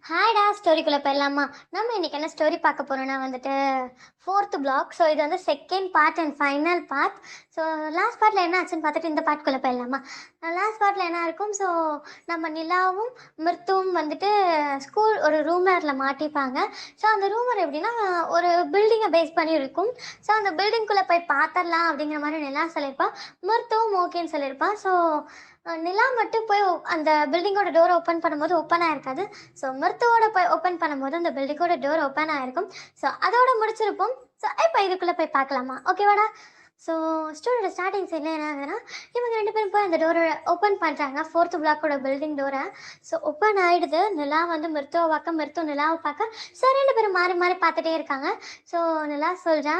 ஹாய்டா ஸ்டோரிக்குள்ளே போயிடலாமா? நம்ம இன்னைக்கு என்ன ஸ்டோரி பார்க்க போறோம்னா வந்துட்டு ஃபோர்த் பிளாக். ஸோ இது வந்து second part and final part. So last பார்ட்டில் என்ன ஆச்சுன்னு பார்த்துட்டு இந்த பார்ட்குள்ளே போயிடலாமா? லாஸ்ட் பார்ட்டில் என்ன இருக்கும்? ஸோ நம்ம நிலாவும் மிர்த்துவும் வந்துட்டு ஸ்கூல் ஒரு ரூமரில் மாட்டிப்பாங்க. ஸோ அந்த ரூமர் எப்படின்னா ஒரு பில்டிங்கை பேஸ் பண்ணி இருக்கும். ஸோ அந்த பில்டிங்குள்ளே போய் பார்த்துடலாம் அப்படிங்கிற மாதிரி நிலா சொல்லியிருப்பான். மிர்த்துவும் ஓகேன்னு சொல்லியிருப்பான். ஸோ நிலா மட்டும் போய் அந்த பில்டிங்கோட டோர் ஓப்பன் பண்ணும்போது ஓப்பன் ஆயிருக்காது. ஸோ மிருத்துவோட போய் ஓப்பன் பண்ணும்போது அந்த பில்டிங்கோட டோர் ஓப்பன் ஆயிருக்கும். ஸோ அதோட முடிச்சிருப்போம். ஸோ இப்போ இதுக்குள்ளே போய் பார்க்கலாமா? ஓகேவாடா? ஸோ ஸ்டோரியோட ஸ்டார்டிங் சைடில் என்ன ஆகுதுன்னா, இவங்க ரெண்டு பேரும் போய் அந்த டோரை ஓப்பன் பண்ணுறாங்க, ஃபோர்த் பிளாக்கோட பில்டிங் டோரை. ஸோ ஓப்பன் ஆகிடுது. நிலா வந்து மிருத்துவை பார்க்க, மிருத்து நிலாவை பார்க்க. ஸோ ரெண்டு பேரும் மாறி மாறி பார்த்துட்டே இருக்காங்க. ஸோ நிலா சொல்கிறா,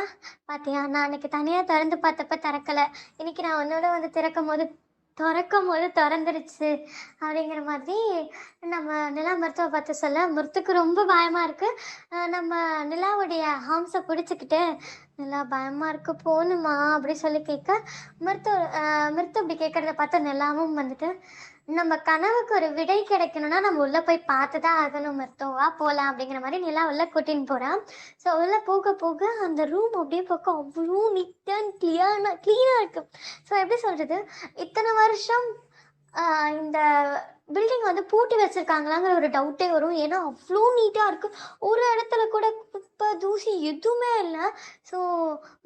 பார்த்தியா நான் அன்னைக்கு தனியாக திறந்து பார்த்தப்ப திறக்கலை, இன்னைக்கு நான் உன்னோட வந்து திறக்கும் போது திறந்துருச்சு அப்படிங்கிற மாதிரி நம்ம நிலா மருத்துவ பார்த்து சொல்ல, மிருத்துக்கு ரொம்ப பயமாக இருக்குது. நம்ம நிலாவுடைய ஹார்ம்ஸை பிடிச்சிக்கிட்டு, நிலா பயமாக இருக்கு போகணுமா அப்படி சொல்லி கேட்க, மிருத்து அப்படி கேட்குறத பார்த்து நிலாவும் வந்துட்டு, நம்ம கனவுக்கு ஒரு விடை கிடைக்கணும்னா நம்ம உள்ளே போய் பார்த்து தான் ஆகணும் மிருத்துவா, போகலாம் அப்படிங்கிற மாதிரி நிலா உள்ளே கூட்டின்னு போகிறான். ஸோ உள்ளே போக போக அந்த ரூம் அப்படியே பார்க்க அவ்வளோ நீட் அண்ட் க்ளீனாக இருக்குது. ஸோ எப்படி சொல்கிறது, இத்தனை வருஷம் இந்த பில்டிங் வந்து பூட்டி வச்சிருக்காங்களாங்கிற ஒரு டவுட்டே வரும். ஏன்னா அவ்வளோ நீட்டாக இருக்குது. ஒரு இடத்துல கூட குப்பை தூசி எதுவுமே இல்லை. ஸோ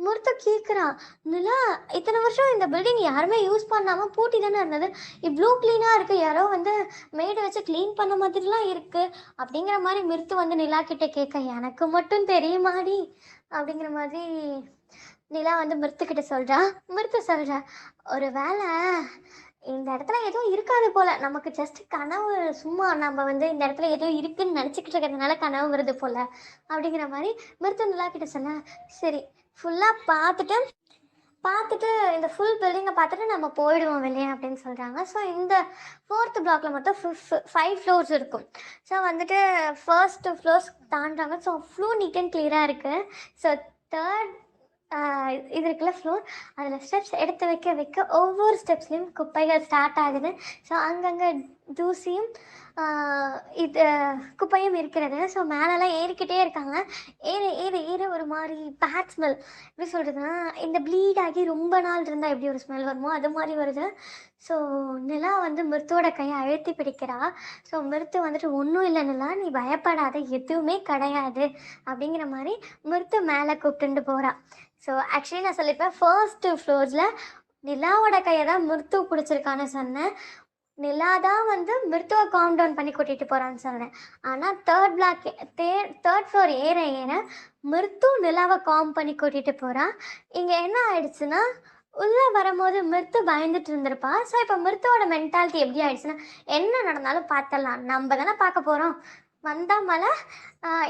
முருத்த கேட்குறான், நிலா இத்தனை வருஷம் இந்த பில்டிங் யாருமே யூஸ் பண்ணாமல் பூட்டி தானே இருந்தது, இவ்வளோ க்ளீனாக இருக்குது, யாரோ வந்து மேடை வச்சு க்ளீன் பண்ண மாதிரிலாம் இருக்குது அப்படிங்கிற மாதிரி மிருத்து வந்து நிலா கிட்டே கேட்க, எனக்கு மட்டும் தெரியுமாடி அப்படிங்கிற மாதிரி நிலா வந்து மிருத்துக்கிட்ட சொல்கிறா. மிருத்து சொல்கிறா, ஒரு வேளை இந்த இடத்துல எதுவும் இருக்காது போல, நமக்கு ஜஸ்ட் கனவு, சும்மா நம்ம வந்து இந்த இடத்துல ஏதோ இருக்குன்னு நினச்சிக்கிட்டு இருக்கிறதுனால கனவு வருது போல அப்படிங்கிற மாதிரி மிருத்து நிலா கிட்ட சொன்ன. சரி, ஃபுல்லாக பார்த்துட்டு இந்த ஃபுல் பில்டிங்கை பார்த்துட்டு நம்ம போயிடுவோம் வெளியே அப்படின்னு சொல்கிறாங்க. ஸோ இந்த ஃபோர்த் பிளாக்ல மொத்தம் 5 ஃப்ளோர்ஸ் இருக்கும். ஸோ வந்துட்டு ஃபர்ஸ்ட் ஃப்ளோர்ஸ் தாண்டாங்க. ஸோ அவ்வளோ நீட் அண்ட் கிளியராக இருக்குது. ஸோ தேர்ட் இது இருக்குல்ல ஃப்ளோர், அதில் ஸ்டெப்ஸ் எடுத்து வைக்க வைக்க ஒவ்வொரு ஸ்டெப்ஸ்லேயும் குப்பைகள் ஸ்டார்ட் ஆகுது. ஸோ அங்கங்கே தூசியும் இது குப்பையும் இருக்கிறது. ஸோ மேலெல்லாம் ஏறிக்கிட்டே இருக்காங்க. ஏற ஒரு மாதிரி பேட் ஸ்மெல். எப்படி சொல்கிறதுன்னா, இந்த ப்ளீட் ஆகி ரொம்ப நாள் இருந்தால் எப்படி ஒரு ஸ்மெல் வருமோ அது மாதிரி வருது. ஸோ நிலா வந்து மிருத்துவோட கையை அழுத்தி பிடிக்கிறா. ஸோ மிருத்து வந்துட்டு, ஒன்றும் இல்லை நிலா, நீ பயப்படாத, எதுவுமே கிடையாது அப்படிங்கிற மாதிரி மிருத்து மேலே கூப்பிட்டுட்டு போகிறா. ஸோ ஆக்சுவலி நான் சொல்லியிருப்பேன், ஃபர்ஸ்ட்டு ஃப்ளோர்ஸில் நிலாவோட கையை தான் மிருத்து பிடிச்சிருக்கான்னு சொன்னேன். நிலா தான் வந்து மிருத்துவை காம் டவுன் பண்ணி கூட்டிகிட்டு போகிறான்னு சொன்னேன். ஆனால் தேர்ட் ஃப்ளோர் ஏற ஏற மிருத்து நிலாவை காம் பண்ணி கூட்டிகிட்டு போகிறான். இங்கே என்ன ஆயிடுச்சுன்னா, உள்ளே வரும்போது மிருத்து பயந்துட்டு இருந்திருப்பா. ஸோ இப்போ மிருத்துவோட மென்டாலிட்டி எப்படி ஆயிடுச்சுன்னா, என்ன நடந்தாலும் பார்த்துடலாம், நம்ம தானே பார்க்க போகிறோம், வந்தால் மழை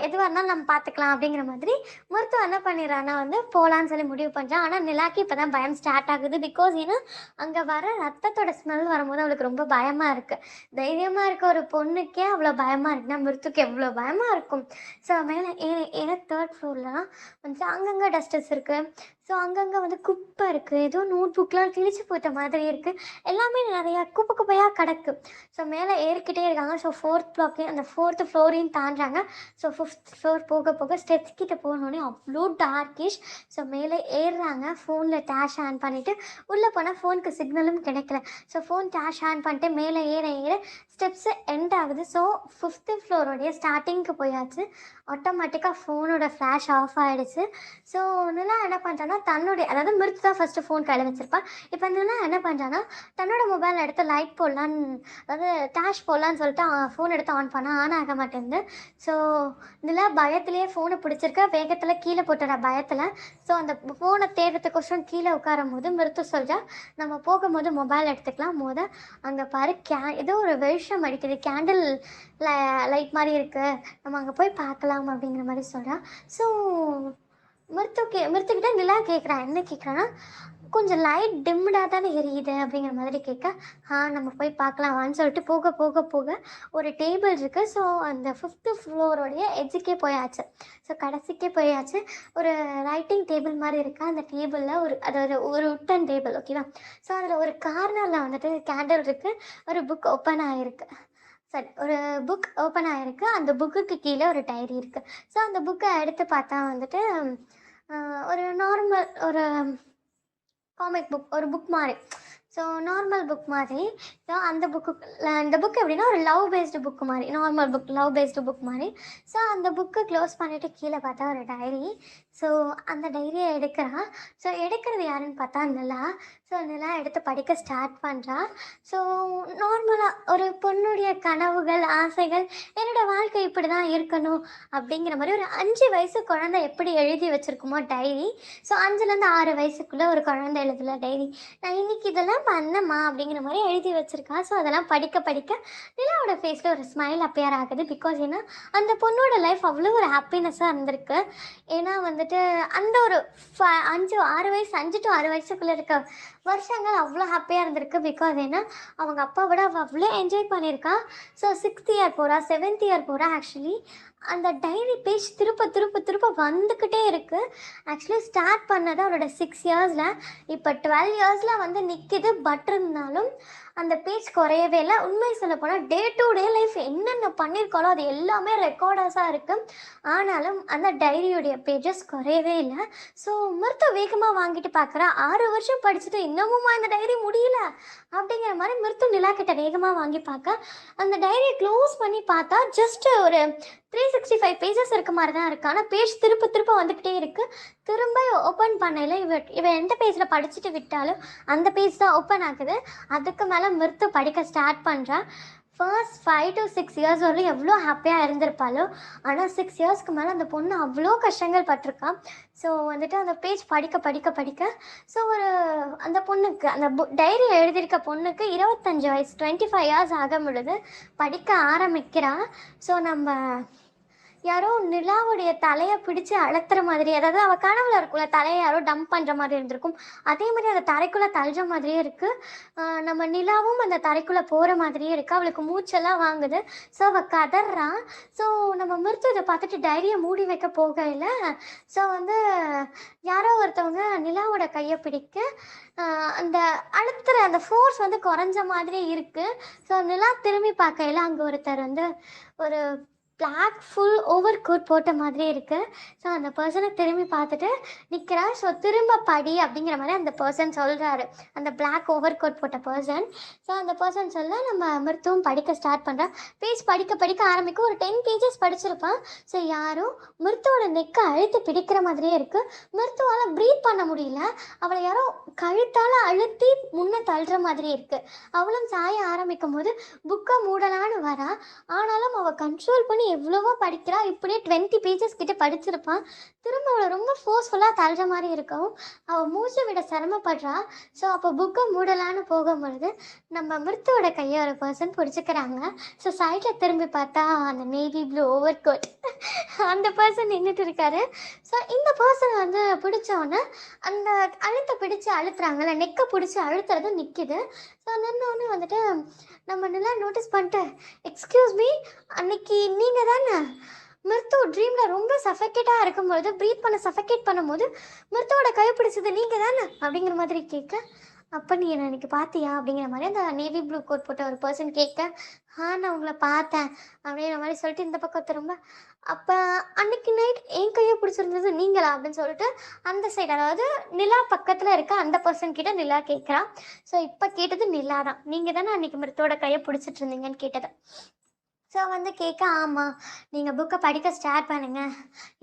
எதுவாக இருந்தாலும் நம்ம பார்த்துக்கலாம் அப்படிங்கிற மாதிரி மருத்துவம் என்ன பண்ணிடுறான்னா வந்து போகலான்னு சொல்லி முடிவு பண்ணுறான். ஆனால் நிலாக்கு இப்போ தான் பயம் ஸ்டார்ட் ஆகுது. பிகாஸ் ஏன்னா அங்கே வர ரத்தத்தோட ஸ்மெல் வரும்போது அவளுக்கு ரொம்ப பயமாக இருக்குது. தைரியமாக இருக்க ஒரு பொண்ணுக்கே அவ்வளோ பயமாக இருக்குன்னா மிருத்துக்கு எவ்வளோ பயமாக இருக்கும். ஸோ மேலே ஏன்னா தேர்ட் ஃப்ளோர்லாம் வந்து அங்கங்கே டஸ்டஸ் இருக்குது. ஸோ அங்கங்கே வந்து குப்பை இருக்குது, ஏதோ நோட் புக்லாம் கிழிச்சு போட்ட மாதிரி இருக்குது, எல்லாமே நிறையா குப்பையாக கிடக்கு. ஸோ மேலே ஏறிக்கிட்டே இருக்காங்க. ஸோ ஃபோர்த் பிளாக்கையும் அந்த ஃபோர்த்து ஃப்ளோரையும் தாண்டுறாங்க. ஸோ ஃபிஃப்த் ஃப்ளோர் போக போக ஸ்டெப்ஸ் கிட்ட போனோடனே அவ்வளோ டார்க்கிஷ். ஸோ மேலே ஏறுறாங்க. ஃபோனில் டேஷ் ஆன் பண்ணிவிட்டு உள்ளே போனால் ஃபோனுக்கு சிக்னலும் கிடைக்கல. ஸோ ஃபோன் டேஷ் ஆன் பண்ணிட்டு மேலே ஏற ஸ்டெப்ஸு எண்ட் ஆகுது. ஸோ ஃபிஃப்த்து ஃப்ளோரோடைய ஸ்டார்டிங்க்கு போயாச்சு. ஆட்டோமேட்டிக்காக ஃபோனோட ஃப்ளாஷ் ஆஃப் ஆகிடுச்சு. ஸோ நிலா என்ன பண்ணுறான்னா, தன்னுடைய, அதாவது மிருத்து தான் ஃபஸ்ட்டு ஃபோன் கையில் வச்சுருப்பான். இப்போ நிலா என்ன பண்ணுறான்னா, தன்னோட மொபைல் எடுத்து லைட் போடலான்னு, அதாவது டேஷ் போடலான்னு சொல்லிட்டு ஃபோன் எடுத்து ஆன் பண்ணால் ஆன் ஆக மாட்டேங்குது. ஸோ நிலா பயத்துலேயே ஃபோனை பிடிச்சிருக்க, வேகத்தில் கீழே போட்டுற பயத்தில். ஸோ அந்த ஃபோனை தேடுறதுக்கோசரம் கீழே உட்காரும் போது மிருத்து சொல்கிறா, நம்ம போகும்போது மொபைல் எடுத்துக்கலாம், அங்கே பாரு ஏதோ ஒரு வெளிச்சம் அடிக்குது, கேண்டில் லைட் மாதிரி இருக்குது, நம்ம அங்கே போய் பார்க்கலாம் அப்படிங்கிற மாதிரி சொல்கிறா. ஸோ மிருத்துக்கிட்ட நிலா கேட்குறான். என்ன கேட்குறான்னா, கொஞ்சம் லைட் டிம்டாக தானே எரியுது அப்படிங்கிற மாதிரி கேட்க, நம்ம போய் பார்க்கலாம் வான்னு சொல்லிட்டு போக போக போக ஒரு டேபிள் இருக்குது. ஸோ அந்த ஃபிஃப்த்து ஃப்ளோரோடைய எட்ஜுக்கே போயாச்சு. ஸோ கடைசிக்கே போயாச்சு. ஒரு ரைட்டிங் டேபிள் மாதிரி இருக்கா. அந்த டேபிளில் அதாவது ஒரு உட்டன் டேபிள், ஓகேவா. ஸோ அதில் ஒரு கார்னரில் வந்துட்டு கேண்டில் இருக்குது, ஒரு புக் ஓப்பன் ஆகிருக்கு. சரி, ஒரு புக் ஓப்பன் ஆயிருக்கு. அந்த புக்குக்கு கீழ ஒரு டைரி இருக்கு. ஸோ அந்த புக்க எடுத்து பார்த்தா வந்துட்டு, ஒரு நார்மல் ஒரு காமிக் புக், ஒரு புக் மாரி. ஸோ நார்மல் புக் மாரி. ஸோ அந்த இந்த புக் எப்படின்னா, ஒரு லவ் பேஸ்டு புக் மாரி. Normal book, love based book மாரி. ஸோ அந்த புக்க க்ளோஸ் பண்ணிட்டு கீழ பார்த்தா ஒரு டைரி. ஸோ அந்த டைரிய எடுக்கிறா. ஸோ எடுக்கிறது யாருன்னு பார்த்தா நிலா. ஸோ நிலா எடுத்து படிக்க ஸ்டார்ட் பண்றா. ஸோ நார்மலா ஒரு பொண்ணுடைய கனவுகள், ஆசைகள், என்னோட வாழ்க்கை இப்படிதான் இருக்கணும் அப்படிங்கிற மாரி ஒரு 5 வயசு குழந்தை எப்படி எழுதி வச்சிருக்குமோ டைரி. ஸோ 5லேருந்து 6 வயசுக்குள்ள ஒரு குழந்தை எழுதல டைரி. நான் இன்னைக்கு இதெல்லாம் பண்ணேம்மா அப்படிங்கிற மாதிரி எழுதி வச்சிருக்கா. ஸோ அதெல்லாம் படிக்க படிக்க நிலாவோட ஃபேஸில் ஒரு ஸ்மைல் அப்பியர் ஆகுது. பிகாஸ் ஏன்னா அந்த பொண்ணோட லைஃப் அவ்வளோ ஒரு ஹாப்பினஸ்ஸாக இருந்திருக்கு. ஏன்னா வந்துட்டு அந்த ஒரு 5 டு 6 வயசுக்குள்ளே இருக்க வருஷங்கள் அவ்வளோ ஹாப்பியாக இருந்திருக்கு. பிகாஸ் ஏன்னா அவங்க அப்பாவோட அவள் அவ்வளோ என்ஜாய் பண்ணியிருக்கா. ஸோ 6th இயர் போகிறா, 7th இயர் போகிறா. ஆக்சுவலி அந்த டைரி பேஜ் திருப்ப திருப்ப திருப்ப வந்துக்கிட்டே இருக்குது. ஆக்சுவலி ஸ்டார்ட் பண்ணது அவரோட 6 இயர்ஸில். இப்போ 12 இயர்ஸில் வந்து நிற்கிது. பட் இருந்தாலும் அந்த பேஜ் குறையவே இல்லை. உண்மை சொல்ல போனால் டே டு டே லைஃப் என்னென்ன பண்ணியிருக்காளோ அது எல்லாமே ரெக்கார்டர்ஸாக இருக்குது. ஆனாலும் அந்த டைரியுடைய பேஜஸ் குறையவே இல்லை. ஸோ மிருத்து வேகமாக வாங்கிட்டு பார்க்குறா. 6 வருஷம் படிச்சுட்டு இன்னமுமா இந்த டைரி முடியல அப்படிங்கிற மாதிரி மிருத்து நிலா கிட்ட வேகமாக வாங்கி பார்க்க, அந்த டைரியை க்ளோஸ் பண்ணி பார்த்தா ஜஸ்ட் ஒரு 365 பேஜஸ் இருக்க மாதிரி தான் இருக்குது. ஆனால் பேஜ் திருப்ப திருப்ப வந்துக்கிட்டே இருக்குது. திரும்ப ஓப்பன் பண்ணையில் இவ எந்த பேஜில் படிச்சுட்டு விட்டாலும் அந்த பேஜ் தான் ஓப்பன் ஆகுது. அதுக்கு மேலே மிருத்து படிக்க ஸ்டார்ட் பண்ணுறா. ஃபர்ஸ்ட் 5 to 6 இயர்ஸ் வரலும் எவ்வளோ ஹாப்பியாக இருந்திருப்பாளோ, ஆனால் 6 இயர்ஸ்க்கு மேலே அந்த பொண்ணு அவ்வளோ கஷ்டங்கள் பட்டிருக்கா. ஸோ வந்துட்டு அந்த பேஜ் படிக்க படிக்க படிக்க ஸோ ஒரு அந்த பொண்ணுக்கு அந்த டைரி எழுதியிருக்க பொண்ணுக்கு 25 வயசு, 25 இயர்ஸ் ஆகும் பொழுது படிக்க ஆரம்பிக்கிறா. ஸோ நம்ம யாரோ நிலாவுடைய தலையை பிடிச்சு அழுத்துற மாதிரி, அதாவது அவள் கனவுல இருக்கும்ல, தலையை யாரோ டம்ப் பண்ணுற மாதிரி இருந்திருக்கும். அதே மாதிரி அந்த தரைக்குள்ளே தள்ளுற மாதிரியே இருக்குது. நம்ம நிலாவும் அந்த தரைக்குள்ளே போகிற மாதிரியே இருக்குது. அவளுக்கு மூச்செல்லாம் வாங்குது. ஸோ அவள் கதறா. ஸோ நம்ம மிருத்து இதை பார்த்துட்டு டைரியை மூடி வைக்க போகையில் ஸோ வந்து யாரோ ஒருத்தவங்க நிலாவோட கையை பிடிக்க அந்த அழுத்துற அந்த ஃபோர்ஸ் வந்து குறைஞ்ச மாதிரி இருக்குது. ஸோ நிலா திரும்பி பார்க்கையில் அங்கே ஒருத்தர் வந்து ஒரு பிளாக் ஃபுல் ஓவர் கோட் போட்ட மாதிரி இருக்குது. ஸோ அந்த பர்சனை திரும்பி பார்த்துட்டு நிற்கிறா. ஸோ திரும்ப படி அப்படிங்கிற மாதிரி அந்த பர்சன் சொல்கிறாரு, அந்த பிளாக் ஓவர் கோட் போட்ட பர்சன். ஸோ அந்த பர்சன் சொல்ல நம்ம மிருத்துவும் படிக்க ஸ்டார்ட் பண்ணுறா. பேஜ் படிக்க படிக்க ஆரம்பிக்கும். ஒரு 10 பேஜஸ் படிச்சிருப்பான். ஸோ யாரும் மிருத்துவோட நெக்கை அழுத்தி பிடிக்கிற மாதிரியே இருக்குது. மிருத்துவால் ப்ரீத் பண்ண முடியல. அவளை யாரோ கழுத்தால் அழுத்தி முன்னே தள்ளுற மாதிரி இருக்குது. அவளும் சாய ஆரம்பிக்கும் போது புக்கை மூடலான்னு வரா. ஆனாலும் அவள் கண்ட்ரோல் பண்ணி எவ்வளவோ படிக்கிறா. இப்படியே 20 பேஜஸ் கிட்ட படிச்சிருப்பான். திரும்ப அவளை ரொம்ப ஃபோர்ஸ்ஃபுல்லாக தள்ளுற மாதிரி இருக்கும். அவள் மூச்சு விட சிரமப்படுறா. ஸோ அப்போ புக்கை மூடலான்னு போகும்பொழுது நம்ம மிருத்துவோட கையை ஒரு பர்சன் பிடிச்சிக்கிறாங்க. ஸோ சைடில் திரும்பி பார்த்தா அந்த நேவி ப்ளூ ஓவர் கோட் அந்த பர்சன் நின்றுட்டு இருக்காரு. ஸோ இந்த பர்சன் வந்து பிடிச்சோன்னே அந்த அழுத்த பிடிச்சி அழுத்துறாங்கல்ல, நெக்கை பிடிச்சி அழுத்துறது நிற்கிது. ஸோ நின்னோடனே வந்துட்டு நம்ம நல்லா நோட்டீஸ் பண்ணிட்டு, எக்ஸ்கியூஸ் மீ, அன்னைக்கு நீங்கள் தானே மிருத்து ட்ரீமில் ரொம்ப சஃபகேட்டாக இருக்கும்போது, ப்ரீத் பண்ண சஃபகேட் பண்ணும்போது மிருத்துவோட கை பிடிச்சது நீங்கள் தானே அப்படிங்கிற மாதிரி கேட்க, அப்போ நீ என்னை அன்றைக்கி பார்த்தியா அப்படிங்கிற மாதிரி அந்த நேவி ப்ளூ கோட் போட்ட ஒரு பர்சன் கேட்க, நான் உங்களை பார்த்தேன் அப்படிங்கிற மாதிரி சொல்லிட்டு இந்த பக்கம் திரும்ப, அப்போ அன்னைக்கு நைட் என் கையை பிடிச்சிருந்தது நீங்களா அப்படின்னு சொல்லிட்டு அந்த சைடு, அதாவது நிலா பக்கத்தில் இருக்க அந்த பர்சன் கிட்ட நிலா கேட்குறான். ஸோ இப்போ கேட்டது நிலா தான், நீங்கள் தானே அன்றைக்கி மிருத்தோட கையை பிடிச்சிட்டு இருந்தீங்கன்னு கேட்டது. ஸோ வந்து கேட்க, ஆமாம், நீங்கள் புக்கை படிக்க ஸ்டார்ட் பண்ணுங்கள்,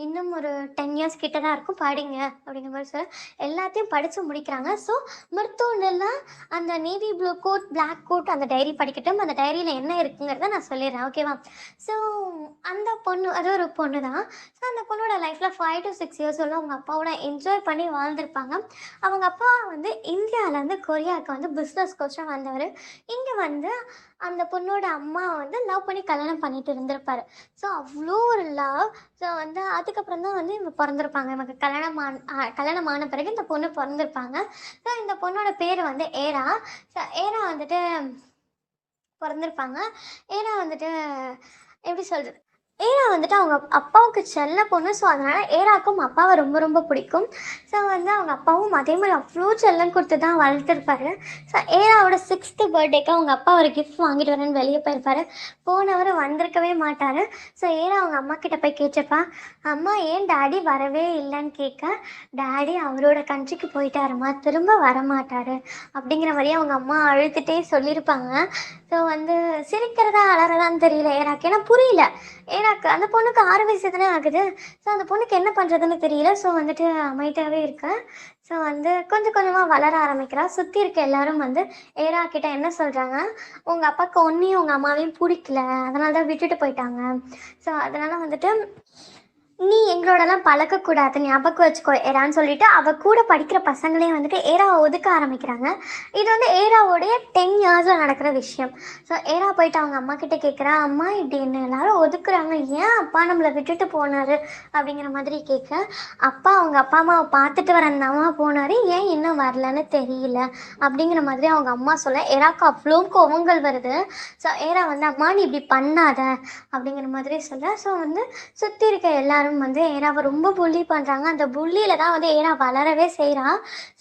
இன்னும் ஒரு 10 இயர்ஸ் கிட்ட தான் இருக்கும், படிங்க அப்படிங்கிற மாதிரி சொல்ல எல்லாத்தையும் படித்து முடிக்கிறாங்க. ஸோ மிருத்தோன்னெல்லாம் அந்த navy blue coat, black coat அந்த டைரி படிக்கட்டும். அந்த டைரியில் என்ன இருக்குங்கிறத நான் சொல்லிடுறேன், ஓகேவா? ஸோ அந்த பொண்ணு, அது ஒரு பொண்ணு தான். ஸோ அந்த பொண்ணோட லைஃப்பில் 5 to 6 இயர்ஸ் உள்ள அவங்க அப்பாவோட என்ஜாய் பண்ணி வாழ்ந்திருப்பாங்க. அவங்க அப்பா வந்து இந்தியாவிலேருந்து கொரியாவுக்கு வந்து பிஸ்னஸ் கோச்சாக வந்தவர். இங்கே வந்து அந்த பொண்ணோட அம்மா வந்து லவ் பண்ணி கல்யாணம் பண்ணிட்டு இருந்திருப்பாரு. ஸோ அவ்வளோ ஒரு லவ். ஸோ வந்து அதுக்கப்புறம் தான் வந்து இவங்க பிறந்திருப்பாங்க. இவங்க கல்யாணமான பிறகு இந்த பொண்ணு பிறந்திருப்பாங்க. ஸோ இந்த பொண்ணோட பேர் வந்து ஏரா. ஸோ ஏரா வந்துட்டு பிறந்திருப்பாங்க. ஏரா வந்துட்டு எப்படி சொல்கிறது, ஏரா வந்துட்டு அவங்க அப்பாவுக்கு செல்ல பொண்ணு. ஸோ அதனால் ஏராக்கும் அப்பாவை ரொம்ப ரொம்ப பிடிக்கும். ஸோ வந்து அவங்க அப்பாவும் அதே மாதிரி அவ்வளோ செல்லம் கொடுத்து தான் வளர்த்துருப்பாரு. ஸோ ஏராவோட 6th பர்த்டேக்கு அவங்க அப்பா ஒரு கிஃப்ட் வாங்கிட்டு வரேன்னு வெளியே போயிருப்பாரு. போனவர் வந்திருக்கவே மாட்டார். ஸோ ஏரா அவங்க அம்மா கிட்ட போய் கேட்டிருப்பா, அம்மா ஏன் டாடி வரவே இல்லைன்னு கேட்க, டாடி அவரோட கண்ட்ரிக்கு போயிட்டாருமா, திரும்ப வரமாட்டார் அப்படிங்கிற மாதிரியே அவங்க அம்மா அழுதுகிட்டே சொல்லியிருப்பாங்க. ஸோ வந்து சிரிக்கிறதா அலறதான்னு தெரியல ஏராக்கு, ஏன்னா புரியல. ஏன்னாக்கு அந்த பொண்ணுக்கு 6 வயசு தானே ஆகுது. ஸோ அந்த பொண்ணுக்கு என்ன பண்ணுறதுன்னு தெரியல. ஸோ வந்துட்டு அமைதியாகவே இருக்கேன். ஸோ வந்து கொஞ்சம் கொஞ்சமாக வளர ஆரம்பிக்கிறா. சுற்றி இருக்க எல்லாரும் வந்து ஏரா கிட்ட என்ன சொல்கிறாங்க, உங்கள் அப்பாவுக்கு ஒன்றையும் உங்கள் அம்மாவையும் பிடிக்கல, அதனால தான் விட்டுட்டு போயிட்டாங்க. ஸோ அதனால் வந்துட்டு நீ எங்களோடலாம் பழக்கக்கூடாது, ஞாபகம் வச்சுக்கோ ஏரான்னு சொல்லிட்டு அவ கூட படிக்கிற பசங்களே வந்துட்டு ஏராவை ஒதுக்க ஆரம்பிக்கிறாங்க. இது வந்து ஏராவோடைய 10 இயர்ஸில் நடக்கிற விஷயம். ஸோ ஏரா போயிட்டு அவங்க அம்மா கிட்ட கேட்குறா, அம்மா இப்படி என்ன எல்லாரும் ஒதுக்குறாங்க, ஏன் அப்பா நம்மளை விட்டுட்டு போனார் அப்படிங்கிற மாதிரி கேட்க, அப்பா அவங்க அப்பா அம்மாவை பார்த்துட்டு வரந்தாமா போனார், ஏன் இன்னும் வரலன்னு தெரியல அப்படிங்கிற மாதிரி அவங்க அம்மா சொல்ல ஏராக்கு அவ்வளோ கோவங்கள் வருது. ஸோ ஏரா வந்து அம்மா நீ இப்படி பண்ணாத அப்படிங்கிற மாதிரி சொல்ல. ஸோ வந்து சுற்றி இருக்க எல்லாரும் வந்து ஏராவை ரொம்ப புள்ளி பண்ணுறாங்க. அந்த புள்ளியில் தான் வந்து ஏரா வளரவே செய்கிறா.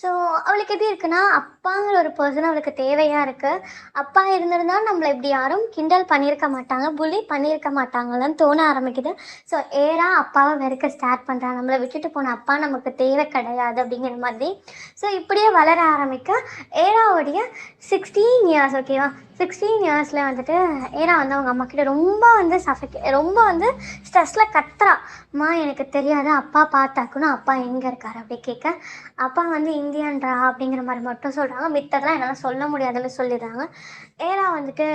ஸோ அவளுக்கு எப்படி இருக்குன்னா, அப்பாங்கிற ஒரு பர்சன் அவளுக்கு தேவையாக இருக்குது. அப்பா இருந்திருந்தால் நம்மளை இப்படி யாரும் கிண்டல் பண்ணியிருக்க மாட்டாங்க, புள்ளி பண்ணியிருக்க மாட்டாங்களான்னு தோண ஆரம்பிக்குது. ஸோ ஏரா அப்பாவை வெறுக்க ஸ்டார்ட் பண்ணுறா, நம்மளை விட்டுட்டு போன அப்பா நமக்கு தேவை கிடையாது அப்படிங்கிற மாதிரி. ஸோ இப்படியே வளர ஆரம்பிக்க ஏராவுடைய 16 இயர்ஸ், ஓகேவா, 16 இயர்ஸில் வந்துட்டு ஏரா வந்து அவங்க அம்மா கிட்ட ரொம்ப வந்து ரொம்ப வந்து ஸ்ட்ரெஸ்ஸில் கத்துறா, அம்மா எனக்கு தெரியாது, அப்பா பார்த்தாக்கணும், அப்பா எங்கே இருக்கார் அப்படி கேட்க, அப்பா வந்து இந்தியன்றா அப்படிங்கிற மாதிரி மட்டும் சொல்கிறாங்க, மித்ததெல்லாம் என்னால் சொல்ல முடியாதுன்னு சொல்லிடுறாங்க. ஏரா வந்துட்டு,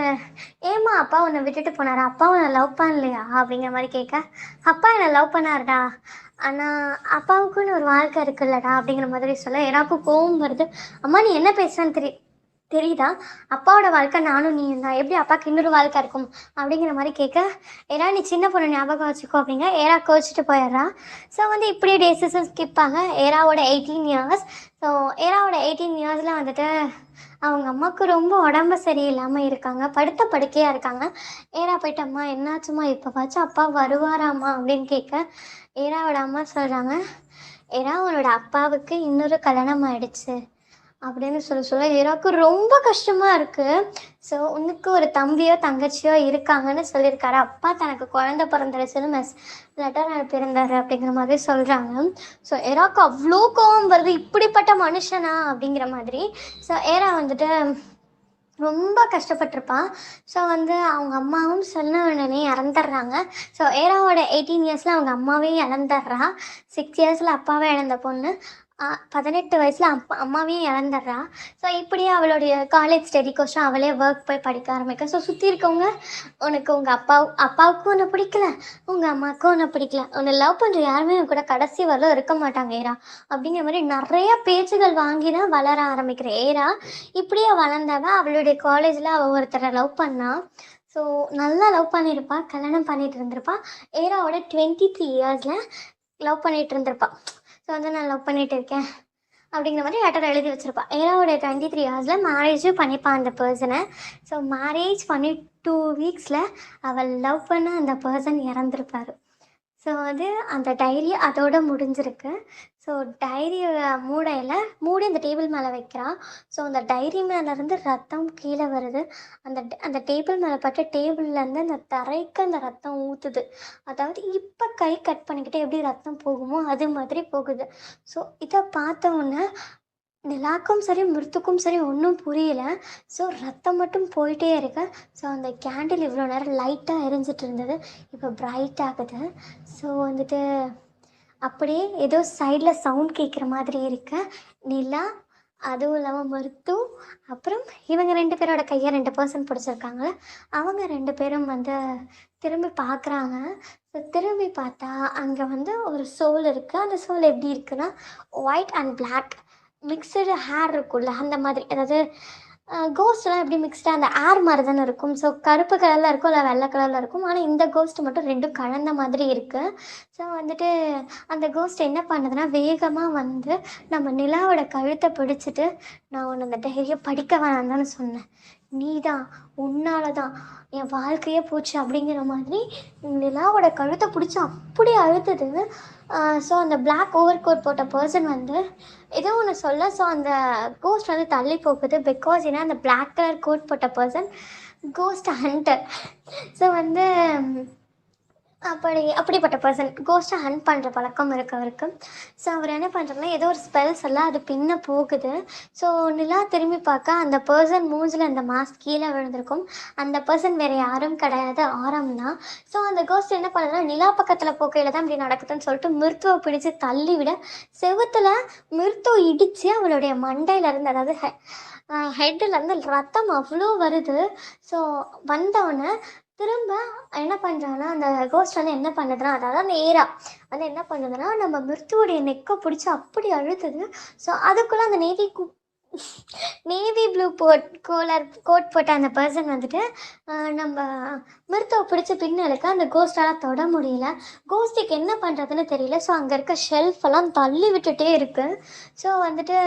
ஏம்மா அப்பா உன்னை விட்டுட்டு போனாரா, அப்பா உன்னை லவ் பண்ணலையா அப்படிங்கிற மாதிரி கேட்க, அப்பா என்னை லவ் பண்ணாருடா, ஆனால் அப்பாவுக்குன்னு ஒரு வாழ்க்கை இருக்குல்லடா அப்படிங்கிற மாதிரி சொல்ல ஏராக்கும் கோவம் வருது. அம்மா நீ என்ன பேசுறன்னு தெரியுதா, அப்பாவோட வாழ்க்கை நானும் நீயும் தான், எப்படி அப்பாவுக்கு இன்னொரு வாழ்க்கை இருக்கும் அப்படிங்கிற மாதிரி கேட்க, ஏன்னா நீ சின்ன பொண்ணு ஞாபகம் வச்சுக்கோ அப்படிங்க ஏரா கோச்சிட்டு போயிடுறா. ஸோ வந்து இப்படியே டேஸஸும் ஸ்கிப் ஆக ஏராவோட 18 இயர்ஸ். ஸோ ஏராவோட 18 இயர்ஸில் வந்துட்டு அவங்க அம்மாவுக்கு ரொம்ப உடம்பு சரியில்லாமல் இருக்காங்க, படுத்த படுக்கையாக இருக்காங்க. ஏரா போயிட்டு அம்மா என்னாச்சுமா, இப்போ வச்சு அப்பா வருவாராம்மா அப்படின்னு கேட்க, ஏராவோட அம்மா சொல்கிறாங்க, ஏரா உன்னோட அப்பாவுக்கு இன்னொரு கல்யாணம் ஆயிடுச்சு அப்படின்னு சொல்ல ஏராவுக்கு ரொம்ப கஷ்டமாக இருக்குது. ஸோ உனக்கு ஒரு தம்பியோ தங்கச்சியோ இருக்காங்கன்னு சொல்லியிருக்காரு, அப்பா தனக்கு குழந்தை பிறந்துருச்சுன்னு லெட்டர் அனுப்பியிருந்தாரு அப்படிங்கிற மாதிரி சொல்கிறாங்க. ஸோ ஏராவுக்கு அவ்வளோ கோவம் வருது, இப்படிப்பட்ட மனுஷனா அப்படிங்கிற மாதிரி. ஸோ ஏரா வந்துட்டு ரொம்ப கஷ்டப்பட்டிருப்பான். ஸோ வந்து அவங்க அம்மாவும் சொன்ன உடனே இறந்துடுறாங்க. ஸோ ஏராவோட 18 இயர்ஸில் அவங்க அம்மாவே இழந்துடுறா. 6 இயர்ஸில் அப்பாவே இழந்த பொண்ணு 18 வயசில் அம்மாவையும் இழந்துடுறா. ஸோ இப்படியே அவளுடைய காலேஜ் ஸ்டடிக்கோசம் அவளே ஒர்க் போய் படிக்க ஆரம்பிக்க. ஸோ சுற்றி இருக்கவங்க, உனக்கு உங்கள் அப்பாவுக்கும் உன்னை பிடிக்கல, உங்கள் அம்மாவுக்கும் உன்னை பிடிக்கல, உன்னை லவ் பண்ணுற யாருமே உன் கூட கடைசி வரலும் இருக்க மாட்டாங்க ஏரா அப்படிங்கிற மாதிரி நிறைய பேச்சுகள் வாங்கி தான் வளர ஆரம்பிக்கிற ஏரா. இப்படியே வளர்ந்தாவ அவளுடைய காலேஜில் அவள் ஒருத்தரை லவ் பண்ணா. ஸோ நல்லா லவ் பண்ணியிருப்பா, கல்யாணம் பண்ணிட்டு இருந்திருப்பா. ஏராவோட 23 இயர்ஸில் லவ் பண்ணிட்டு இருந்திருப்பா. ஸோ வந்து நான் லவ் பண்ணிட்டு இருக்கேன் அப்படிங்கிற மாதிரி லெட்டர் எழுதி வச்சுருப்பா. ஏராவோட 23 இயர்ஸில் மேரேஜும் பண்ணிப்பான் அந்த பர்சனை. ஸோ மேரேஜ் பண்ணி 2 வீக்ஸில் அவள் லவ் பண்ண அந்த பர்சன் இறந்துருப்பார். ஸோ வந்து அந்த டைரி அதோடு முடிஞ்சிருக்கு. ஸோ டைரியோட மூடி அந்த டேபிள் மேலே வைக்கிறான். ஸோ அந்த டைரி மேலேருந்து ரத்தம் கீழே வருது. அந்த டேபிள் மேலே பட்ட டேபிள்லேருந்து அந்த தரைக்கு அந்த ரத்தம் ஊற்றுது. அதாவது இப்போ கை கட் பண்ணிக்கிட்டு எப்படி ரத்தம் போகுமோ அது மாதிரி போகுது. ஸோ இதை பார்த்த உடனே நிலாக்கும் சரி மிருத்துக்கும் சரி ஒன்றும் புரியல. ஸோ ரத்தம் மட்டும் போயிட்டே இருக்கு. ஸோ அந்த கேண்டில் இவ்வளோ நேரம் லைட்டாக எரிஞ்சிட்டு இருந்தது, இப்போ பிரைட் ஆகுது. ஸோ வந்துட்டு அப்படியே ஏதோ சைடில் சவுண்ட் கேட்குற மாதிரி இருக்கு. நிலா, அதுவும் இல்லாமல் மருத்து, அப்புறம் இவங்க 2 பேரோட கையை 2 பர்சன் பிடிச்சிருக்காங்க. அவங்க 2 பேரும் வந்து திரும்பி பார்க்குறாங்க. ஸோ திரும்பி பார்த்தா அங்கே வந்து ஒரு சோல் இருக்குது. அந்த சோல் எப்படி இருக்குன்னா, white and black mixed hair இருக்குல்ல அந்த மாதிரி, அதாவது கோஸ்ட்லாம் எப்படி மிக்ஸ்டாக அந்த ஏர் மாதிரி தானே இருக்கும். ஸோ கருப்பு கலரில் இருக்கும், இல்லை வெள்ளை கலரில் இருக்கும். ஆனால் இந்த கோஸ்ட் மட்டும் 2ம் கலந்த மாதிரி இருக்குது. ஸோ வந்துட்டு அந்த கோஸ்ட் என்ன பண்ணுதுன்னா, வேகமாக வந்து நம்ம நிலாவோட கழுத்தை பிடிச்சிட்டு, நான் உன்னை அந்த டைரியை படிக்க வேணாம் தானே சொன்னேன், நீதான், உன்னால தான் என் வாழ்க்கையே போச்சு அப்படிங்கிற மாதிரி நிலாவோட கழுத்தை பிடிச்சி அப்படி அழுத்துது. ஸோ அந்த பிளாக் ஓவர் கோட் போட்ட பர்சன் வந்து ஏதோ ஒன்று சொல்ல, ஸோ அந்த கோஸ்ட் வந்து தள்ளி போகுது. பிகாஸ் ஏன்னா அந்த பிளாக் கலர் கோட் போட்ட பர்சன் கோஸ்ட் ஹண்டர். ஸோ வந்து அப்படிப்பட்ட பர்சன் கோஸ்ட்டை ஹண்ட் பண்ணுற பழக்கம் இருக்கு அவருக்கு. ஸோ அவர் என்ன பண்ணுறாருன்னா ஏதோ ஒரு ஸ்பெல்ஸ் எல்லாம் அது பின்ன போகுது. ஸோ நிலா திரும்பி பார்க்க அந்த பர்சன் மூஞ்சில் அந்த மாஸ்க் கீழே விழுந்திருக்கும். அந்த பர்சன் வேறு யாரும் கிடையாது, ஆரம் தான். ஸோ அந்த கோஸ்ட் என்ன பண்ணுதுன்னா நிலா பக்கத்தில் போக்கையில் தான் இப்படி நடக்குதுன்னு சொல்லிட்டு மிருத்துவை பிடிச்சி தள்ளி விட செவுத்தில் மிருத்துவ இடித்து அவளுடைய மண்டையிலேருந்து, அதாவது ஹெட்டிலேருந்து ரத்தம் அவ்வளோ வருது. ஸோ வந்தவொடனே திரும்ப என்ன பண்ணுறான்னா அந்த கோஸ்ட் வந்து என்ன பண்ணுதுன்னா, அதாவது அந்த ஏரா வந்து என்ன பண்ணுதுன்னா நம்ம மிருத்துவோடைய நெக்கை பிடிச்சி அப்படி அழுத்துது. ஸோ அதுக்குள்ளே அந்த நேவி ப்ளூ கோட் போட்ட அந்த பர்சன் வந்துட்டு நம்ம மிருத்துவை பிடிச்சி பின்னலுக்கு அந்த கோஸ்டால் தொட முடியல. கோஸ்ட்டுக்கு என்ன பண்ணுறதுன்னு தெரியல. ஸோ அங்கே இருக்க ஷெல்ஃப் எல்லாம் தள்ளி விட்டுட்டே இருக்குது. ஸோ வந்துட்டு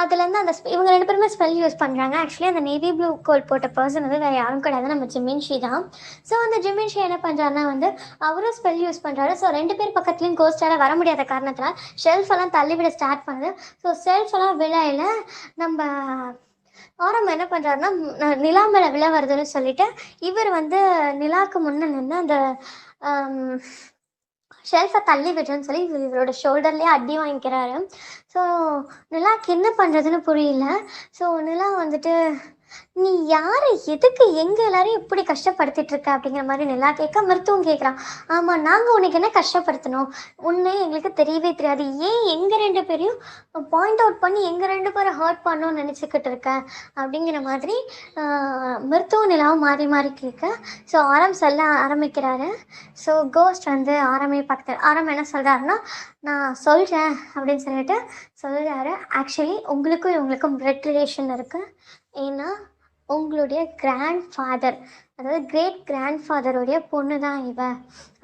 அதுலேருந்து அந்த இவங்க 2 பேருமே ஸ்பெல் யூஸ் பண்ணுறாங்க. ஆக்சுவலி அந்த நேவி ப்ளூ கோட் போட்ட பர்சன் வந்து வேறு யாரும் கிடையாது, நம்ம ஜிமின்ஷி தான். ஸோ அந்த ஜிமின்ஷி என்ன பண்ணுறாருன்னா வந்து அவரும் ஸ்பெல் யூஸ் பண்ணுறாரு. ஸோ 2 பேர் பக்கத்துலேயும் கோஸ்டால் வர முடியாத காரணத்தினால் ஷெல்ஃப் எல்லாம் தள்ளி விட ஸ்டார்ட் பண்ணுது. ஸோ ஷெல்ஃப் எல்லாம் விளையில நம்ம ஆரம் என்ன பண்ணுறாருன்னா நிலா மேலே விழ வருதுன்னு சொல்லிட்டு இவர் வந்து நிலாவுக்கு முன்னே நின்று அந்த ஷெல்ஃபை தள்ளி விடுறேன்னு சொல்லி இவரோட ஷோல்டர்லேயே அடி வாங்கிக்கிறாரு. ஸோ நிலாவுக்கு என்ன பண்ணுறதுன்னு புரியல. ஸோ நிலா வந்துட்டு நீ யாரை எதுக்கு எங்கள் எல்லாரையும் இப்படி கஷ்டப்படுத்திட்டு இருக்க அப்படிங்கிற மாதிரி நிலா கேட்க மருத்துவம் கேட்குறான். ஆமாம், நாங்கள் உனக்கு என்ன கஷ்டப்படுத்தணும், உன்னை எங்களுக்கு தெரியவே தெரியாது, ஏன் எங்கள் 2 பேரையும் பாயிண்ட் அவுட் பண்ணி எங்கள் 2 பேரை ஹர்ட் பண்ணணும்னு நினச்சிக்கிட்டு இருக்க அப்படிங்கிற மாதிரி மருத்துவம் நிலாவும் மாறி மாறி கேட்க. ஸோ ஆரம் சொல்ல ஆரம்பிக்கிறாரு. ஸோ கோஸ்ட் வந்து ஆரமே பார்த்து ஆரம் என்ன சொல்கிறாருன்னா நான் சொல்கிறேன் அப்படின்னு சொல்லிட்டு சொல்கிறாரு. ஆக்சுவலி உங்களுக்கும் இவங்களுக்கும் பிளட் ரிலேஷன் இருக்குது. ஏன்னா உங்களுடைய கிராண்ட் ஃபாதர், அதாவது கிரேட் கிராண்ட் ஃபாதருடைய பொண்ணு தான் இவ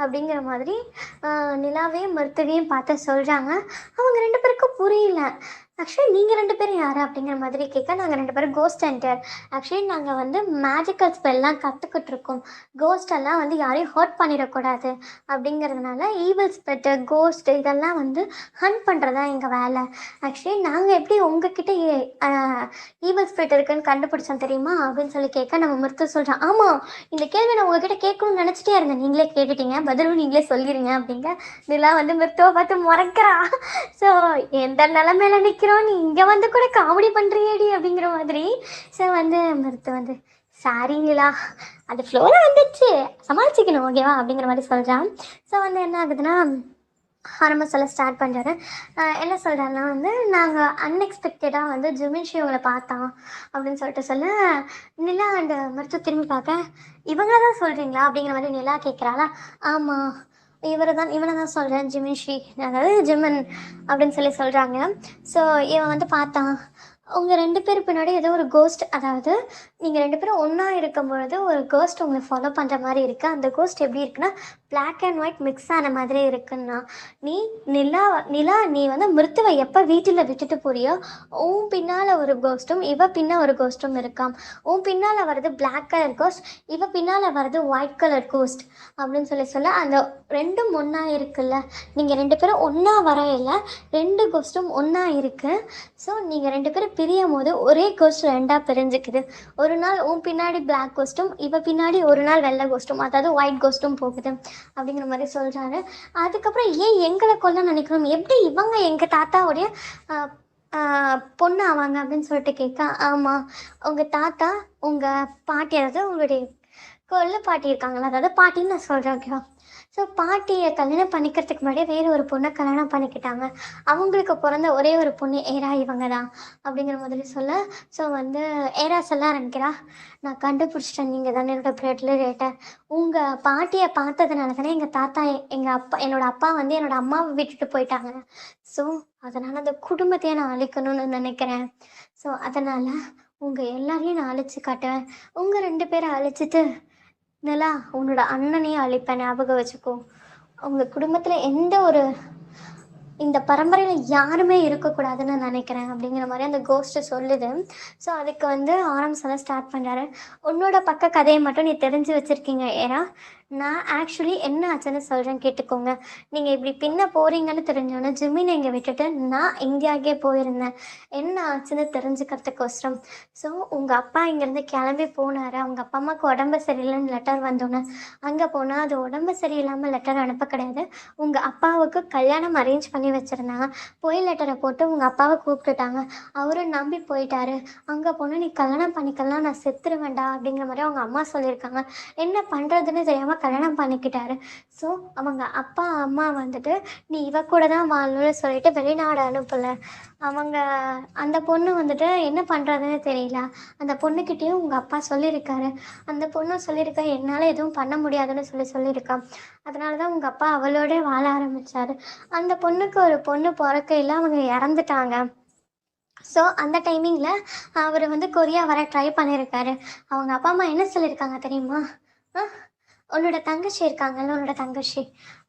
அப்படிங்கிற மாதிரி நிலாவையும் மருத்துவையும் பார்த்து சொல்கிறாங்க. அவங்க 2 பேருக்கும் புரியல. ஆக்சுவலி நீங்கள் 2 பேரும் யார் அப்படிங்கிற மாதிரி கேட்க நாங்கள் 2 பேரும் கோஸ்ட் ஹண்டர். ஆக்சுவலி நாங்கள் வந்து மேஜிக்கல் ஸ்பெல்லாம் கற்றுக்கிட்டு இருக்கோம். கோஸ்டெல்லாம் வந்து யாரையும் ஹர்ட் பண்ணிடக்கூடாது அப்படிங்கிறதுனால ஈவில் ஸ்பெட்டு கோஸ்ட் இதெல்லாம் வந்து ஹண்ட் பண்ணுறதா எங்கள் வேலை. ஆக்சுவலி நாங்கள் எப்படி உங்ககிட்ட ஈவில் ஸ்பெட் இருக்குன்னு கண்டுபிடிச்சோம் தெரியுமா அப்படின்னு சொல்லி கேட்க நம்ம மருத்துவ சொல்கிறோம். ஆமாம், இந்த கேள்வி நான் உங்ககிட்ட கேட்கணும்னு நினச்சிட்டே இருந்தேன், நீங்களே கேட்டுட்டீங்க, பதிலும் நீங்களே சொல்லிடுங்க அப்படிங்க. இதெல்லாம் வந்து மருத்துவ பார்த்து முறைக்கிறா. ஸோ எந்த நிலைமையில நிற்க நீ இங்க வந்து கூட காமெடி பண்றியேடி அப்படிங்கிற மாதிரி. ஸோ வந்து மருத்துவ வந்து சாரி நிலா, அது ஃப்ளோல வந்துச்சு, சமாளிச்சுக்கணும் ஓகேவா அப்படிங்கிற மாதிரி சொல்றான். ஸோ வந்து என்ன ஆகுதுன்னா ஆரம்ப சொல்ல ஸ்டார்ட் பண்ணுறாரு. என்ன சொல்கிறாருன்னா வந்து நாங்கள் அன்எக்ஸ்பெக்டடாக வந்து ஜிமின்ஷி இவங்களை பார்த்தோம் அப்படின்னு சொல்லிட்டு சொல்ல நிலா அந்த மருத்துவ திரும்பி பார்க்க இவங்கள தான் சொல்கிறீங்களா அப்படிங்கிற மாதிரி நிலா கேட்குறாளா. ஆமாம், இவனை தான் சொல்கிறேன், ஜிமின்ஷி, அதாவது ஜிமன் அப்படின்னு சொல்லி சொல்கிறாங்க. ஸோ இவன் வந்து பார்த்தான் உங்கள் 2 பேர் பின்னாடி ஏதோ ஒரு கோஸ்ட், அதாவது நீங்கள் 2 பேரும் ஒன்றா இருக்கும் பொழுது ஒரு கோஸ்ட் உங்களை ஃபாலோ பண்ணுற மாதிரி இருக்குது. அந்த கோஸ்ட் எப்படி இருக்குன்னா பிளாக் அண்ட் ஒயிட் மிக்ஸ் ஆன மாதிரி இருக்குன்னா நீ நிலா நீ வந்து மிருத்துவை எப்போ வீட்டில் விட்டுட்டு போறியோ உன் பின்னால் ஒரு கோஸ்ட்டும் இவ பின்ன ஒரு கோஸ்ட்டும் இருக்காம். உன் பின்னால் வர்றது பிளாக் கலர் கோஸ்ட், இவ பின்னால் வர்றது ஒயிட் கலர் கோஸ்ட் அப்படின்னு சொல்ல அந்த 2ம் ஒன்றா இருக்குல்ல, நீங்கள் 2 பேரும் ஒன்றா வரையில 2 கோஸ்ட்டும் ஒன்றா இருக்குது. ஸோ நீங்கள் 2 பேரும் பிரியும் போது ஒரே கோஸ்ட் 2ஆக பிரிஞ்சுக்குது. ஒரு நாள் உன் பின்னாடி பிளாக் கோஸ்ட்டும் இவ பின்னாடி ஒரு நாள் வெள்ளை கோஸ்ட்டும், அதாவது ஒயிட் கோஸ்ட்டும் போகுது அப்படிங்கிற மாதிரி சொல்கிறாரு. அதுக்கப்புறம் ஏன் எங்களை கொல்ல நினைக்கணும், எப்படி இவங்க எங்கள் தாத்தாவுடைய பொண்ணு ஆவாங்க அப்படின்னு சொல்லிட்டு கேட்க ஆமாம், உங்கள் தாத்தா உங்கள் பாட்டி, அதாவது உங்களுடைய கொல்ல பாட்டி இருக்காங்களா, அதாவது பாட்டின்னு நான் சொல்கிறேன் ஓகேவா. ஸோ பாட்டியை கல்யாணம் பண்ணிக்கிறதுக்கு முன்னாடியே வேறு ஒரு பொண்ணை கல்யாணம் பண்ணிக்கிட்டாங்க. அவங்களுக்கு பிறந்த ஒரே ஒரு பொண்ணு ஏரா இவங்க தான் அப்படிங்கிற மாதிரி சொல்ல. ஸோ வந்து ஏரா சொல்ல ஆரம்பிக்கிறா, நான் கண்டுபிடிச்சிட்டேன், நீங்கள் தானே என்னோடய பிளட் ரிலேட்டர். உங்கள் பாட்டியை பார்த்ததுனால தானே எங்கள் தாத்தா என்னோடய அப்பா வந்து என்னோடய அம்மாவை விட்டுட்டு போயிட்டாங்க. ஸோ அதனால் அந்த குடும்பத்தையே நான் அழிக்கணும்னு நினைக்கிறேன். ஸோ அதனால் உங்கள் எல்லாரையும் நான் அழிச்சு காட்டுவேன். உங்கள் 2 பேரை அழிச்சிட்டு நிலா உன்னோட அண்ணனையும் அழிப்பேன், ஞாபகம் வச்சுக்கோ. உங்கள் குடும்பத்தில் எந்த ஒரு இந்த பரம்பரையில் யாருமே இருக்கக்கூடாதுன்னு நினைக்கிறேன் அப்படிங்கிற மாதிரி அந்த கோஸ்ட்டு சொல்லுது. ஸோ அதுக்கு வந்து ஆரம் சொல்ல ஸ்டார்ட் பண்ணுறாரு. உன்னோட பக்க கதையை மட்டும் நீ தெரிஞ்சு வச்சுருக்கீங்க ஏன்னா நான் ஆக்சுவலி என்ன ஆச்சுன்னு சொல்கிறேன் கேட்டுக்கோங்க. நீங்கள் இப்படி பின்ன போகிறீங்கன்னு தெரிஞ்சோன்னே ஜிம்மினை இங்கே விட்டுட்டு நான் இந்தியாவுக்கே போயிருந்தேன். என்ன ஆச்சுன்னு தெரிஞ்சுக்கிறதுக்கோசரம். ஸோ உங்கள் அப்பா இங்கேருந்து கிளம்பி போனார். அவங்க அப்பா அம்மாவுக்கு உடம்பு சரியில்லைன்னு லெட்டர் வந்தோன்னே அங்கே போனால் அது உடம்பு சரியில்லாமல் லெட்டர் அனுப்ப கிடையாது. உங்கள் அப்பாவுக்கு கல்யாணம் அரேஞ்ச் பண்ணி வச்சுருந்தாங்க. போய் லெட்டரை போட்டு உங்கள் அப்பாவை கூப்பிட்டுட்டாங்க. அவரும் நம்பி போயிட்டாரு. அங்கே போனால் நீ கல்யாணம் பண்ணிக்கலாம், நான் செத்துருவேண்டா அப்படிங்கிற மாதிரி அவங்க அம்மா சொல்லியிருக்காங்க. என்ன பண்ணுறதுன்னு தெரியாமல் கல்யாணம் பண்ணிக்கிட்டாரு. ஸோ அவங்க அப்பா அம்மா வந்துட்டு நீ இவ கூட தான் வாழணும்னு சொல்லிட்டு வெளிநாடு அனுப்பலை. அவங்க அந்த பொண்ணு வந்துட்டு என்ன பண்ணுறதுன்னு தெரியல. அந்த பொண்ணுக்கிட்டேயும் உங்கள் அப்பா சொல்லியிருக்காரு. அந்த பொண்ணு சொல்லியிருக்கா என்னால் எதுவும் பண்ண முடியாதுன்னு சொல்லியிருக்கா. அதனால தான் உங்கள் அப்பா அவளோட வாழ ஆரம்பித்தார். அந்த பொண்ணுக்கு ஒரு பொண்ணு பிறக்கையில் அவங்க இறந்துட்டாங்க. ஸோ அந்த டைமிங்கில் அவர் வந்து கொரியா வர ட்ரை பண்ணியிருக்காரு. அவங்க அப்பா அம்மா என்ன சொல்லியிருக்காங்க தெரியுமா? உன்னோட தங்கச்சி இருக்காங்கல்ல, உன்னோட தங்கச்சி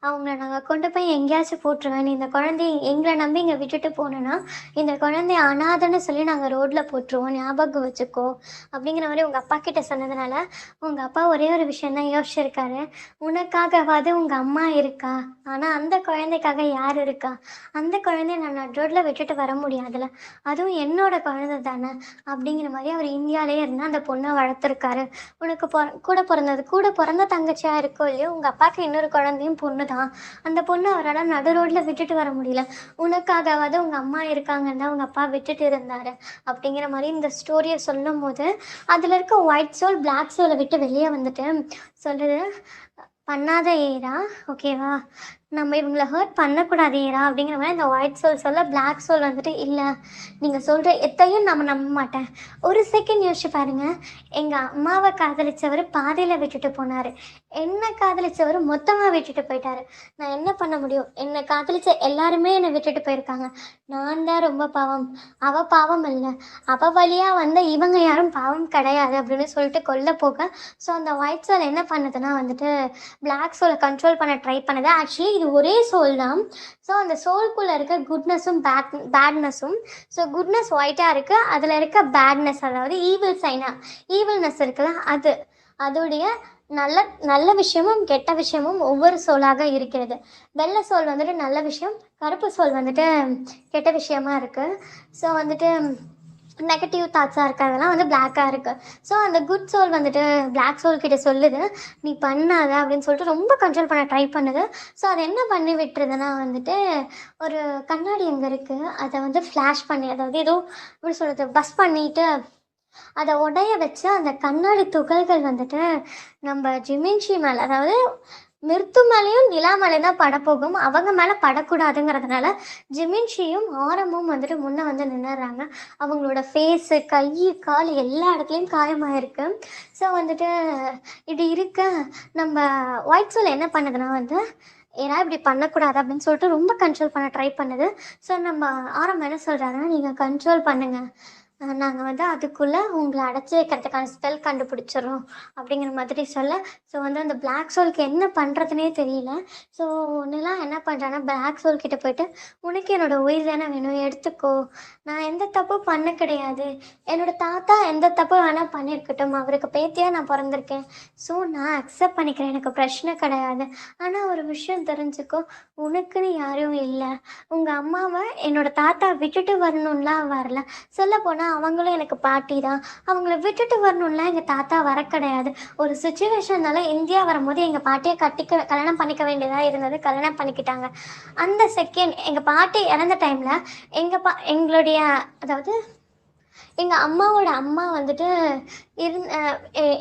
அவங்கள நாங்கள் கொண்டு போய் எங்கேயாச்சும் போட்டுருவேன். நீ இந்த குழந்தைய எங்களை நம்பி இங்கே விட்டுட்டு போனோன்னா இந்த குழந்தைய அனாதைன்னு சொல்லி நாங்கள் ரோட்டில் போட்டுருவோம், ஞாபகம் வச்சுக்கோ அப்படிங்கிற மாதிரி உங்கள் அப்பா கிட்ட சொன்னதுனால உங்கள் அப்பா ஒரே ஒரு விஷயந்தான் யோசிச்சிருக்காரு. உனக்காகவாது உங்கள் அம்மா இருக்கா, ஆனால் அந்த குழந்தைக்காக யார் இருக்கா? அந்த குழந்தைய நான் ரோட்டில் விட்டுட்டு வர முடியாதுல்ல, அதுவும் என்னோட குழந்தை தானே அப்படிங்கிற மாதிரி அவர் இந்தியாவிலே இருந்து அந்த பொண்ணை வளர்த்துருக்காரு. உனக்கு கூட பிறந்த தங்கச்சியாக இருக்கோ இல்லையோ உங்கள் அப்பாவுக்கு இன்னொரு குழந்தையும் பொண்ணு தான். அந்த பொண்ணு அவரால் நடு ரோட்டில் விட்டுட்டு வர முடியல. உனக்காகவாது உங்கள் அம்மா இருக்காங்கன்னு தான் உங்கள் அப்பா விட்டுட்டு இருந்தார் அப்படிங்கிற மாதிரி இந்த ஸ்டோரியை சொல்லும் போது அதில் இருக்க ஒயிட் சோல் பிளாக் சோலை விட்டு வெளியே வந்துட்டு சொல்லுது, பண்ணாத ஏரா, ஓகேவா, நம்ம இவங்களை ஹர்ட் பண்ணக்கூடாது ஏரா அப்படிங்கிற மாதிரி இந்த ஒயிட் சோல் சொல்ல பிளாக் சோல் வந்துட்டு இல்லை, நீங்கள் சொல்கிற எத்தையும் நம்ம நம்ப மாட்டேன். ஒரு செகண்ட் யோசிச்சு பாருங்கள். எங்கள் அம்மாவை காதலித்தவர் பாதையில் விட்டுட்டு போனார், என்னை காதலித்தவர் மொத்தமாக விட்டுட்டு போயிட்டார். நான் என்ன பண்ண முடியும்? என்னை காதலித்த எல்லாருமே என்னை விட்டுட்டு போயிருக்காங்க. நான் தான் ரொம்ப பாவம், அவள் பாவம் இல்லை, அவள் வழியாக வந்த இவங்க யாரும் பாவம் கிடையாது அப்படின்னு சொல்லிட்டு கொல்ல போக ஸோ அந்த ஒயிட் சோல் என்ன பண்ணுதுன்னா வந்துட்டு பிளாக் சோலை கண்ட்ரோல் பண்ண ட்ரை பண்ணுது. ஆக்சுவலி இது ஒரே சோல் தான். ஸோ அந்த சோல்குள்ளே இருக்க குட்னஸும் பேட்னஸும், ஸோ குட்னஸ் ஒயிட்டாக இருக்குது, அதில் இருக்க பேட்னஸ் அதாவது ஈவில்னஸ் இருக்குல்ல, அதோடைய நல்ல விஷயமும் கெட்ட விஷயமும் ஒவ்வொரு சோலாக இருக்கிறது. வெள்ளை சோல் வந்துட்டு நல்ல விஷயம், கருப்பு சோல் வந்துட்டு கெட்ட விஷயமா இருக்குது. ஸோ வந்துட்டு நெகட்டிவ் தாட்ஸாக இருக்கிறதெல்லாம் வந்து பிளாக்காக இருக்குது. ஸோ அந்த குட் சோல் வந்துட்டு பிளாக் சோல் கிட்ட சொல்லுது நீ பண்ணாத அப்படின்னு சொல்லிட்டு ரொம்ப கண்ட்ரோல் பண்ண ட்ரை பண்ணுது. ஸோ அதை என்ன பண்ணி விட்டுருதுன்னா வந்துட்டு ஒரு கண்ணாடி அங்கே இருக்குது, அதை வந்து ஃப்ளாஷ் பண்ணி, அதாவது ஏதோ எப்படி சொல்கிறது, பஸ் பண்ணிவிட்டு அதை உடைய வச்சு அந்த கண்ணாடி துகள்கள் வந்துட்டு நம்ம ஜிமின்ஷி மேலே, அதாவது மிருத்து மேலேயும் நிலா மேலே தான் படப்போகும், அவங்க மேலே படக்கூடாதுங்கிறதுனால ஜிமின்ஷியும் ஆரம்பும் வந்துட்டு முன்னே வந்து நின்றுறாங்க. அவங்களோட ஃபேஸு, கை, கால் எல்லா இடத்துலையும் காயமாயிருக்கு. ஸோ வந்துட்டு இப்படி இருக்க நம்ம ஒயிட் சோல் என்ன பண்ணுதுன்னா வந்து ஏன்னா இப்படி பண்ணக்கூடாது அப்படின்னு சொல்லிட்டு ரொம்ப கண்ட்ரோல் பண்ண ட்ரை பண்ணுது. ஸோ நம்ம ஆரம்பம் என்ன சொல்கிறாங்கன்னா நீங்கள் கண்ட்ரோல் பண்ணுங்கள், நாங்கள் வந்து அதுக்குள்ளே உங்களை அடைச்சி வைக்கிறதுக்கான ஸ்பெல் கண்டுபிடிச்சிடுறோம் அப்படிங்கிற மாதிரி சொல்ல. ஸோ வந்து அந்த பிளாக் சோலுக்கு என்ன பண்ணுறதுனே தெரியல. ஸோ நிலா என்ன பண்ணுறான்னா பிளாக் சோல் கிட்டே போயிட்டு உனக்கு என்னோடய உயிர் தானே வேணும், எடுத்துக்கோ, நான் எந்த தப்பும் பண்ண கிடையாது, என்னோடய தாத்தா எந்த தப்பு வேணால் பண்ணியிருக்கட்டும், அவருக்கு பேத்தியாக நான் பிறந்திருக்கேன், ஸோ நான் அக்செப்ட் பண்ணிக்கிறேன், எனக்கு பிரச்சனை கிடையாது. ஆனால் ஒரு விஷயம் தெரிஞ்சுக்கோ, உனக்குன்னு யாரும் இல்லை, உங்கள் அம்மாவை என்னோடய தாத்தா விட்டுட்டு வரணும்லாம் வரல, சொல்லப்போனால் அவங்களும் எனக்கு பாட்டி தான், அவங்கள விட்டுட்டு வரணும்லாம் எங்கள் தாத்தா வர கிடையாது. ஒரு சுச்சுவேஷன்னால இந்தியா வரும்போது எங்கள் பாட்டியை கல்யாணம் பண்ணிக்க வேண்டியதாக இருந்தது, கல்யாணம் பண்ணிக்கிட்டாங்க. அந்த செகண்ட் எங்கள் பாட்டி இறந்த டைமில் எங்களுடைய அதாவது எங்கள் அம்மாவோட அம்மா வந்துட்டு